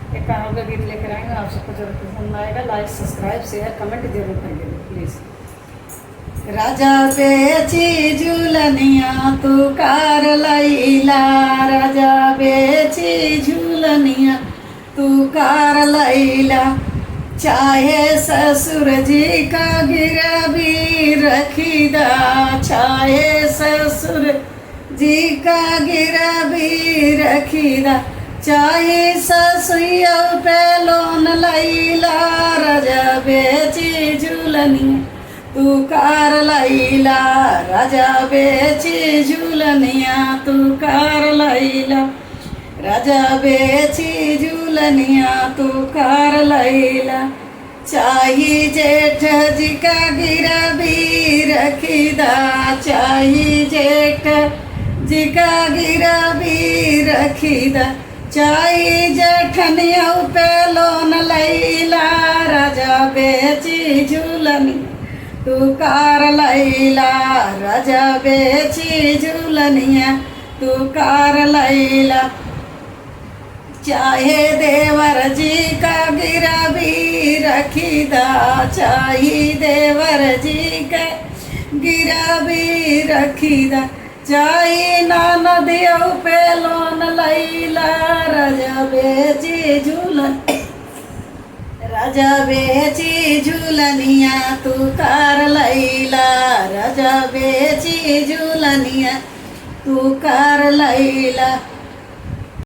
एक कानों का गीत लेकर आएंगे, आप सबको जरूर पसंद आएगा। लाइक, सब्सक्राइब, शेयर, कमेंट जरूर करिएगा प्लीज़। राजा बेची झूलनिया तू कार लैला, राजा बेची झूलनिया तू कार लैला, चाहे ससुर जी का गिरवी रखी दा, चाहे ससुर जी का गिरवी रखी दा, चाहे ससुया पे लोन लैला, राजा बेची झूलनिया तू कार लैला, राजा बेची झूलनिया तू कार लैला, राजा बेची झूलनिया तू कार लैला, चाही जेठ जी का गिरवी रखी दा, चाही जेठ जी का गिरवी रखी दा, चाही जेठनिया पे लोन लैला, राजा बेची झूलनिया तू कार लैला, राजा बेची झूलनिया तू कार लैला, चाहे देवर जी का गिरवी रखी दा, चाहे देवर जी का गिरवी रखी दा, चाहे ननदिया पे लोन लैला, राजा बेची झूलन, राजा बेची झूलनिया तू कार लैला, राजा बेची झूलनिया तू कार लैला।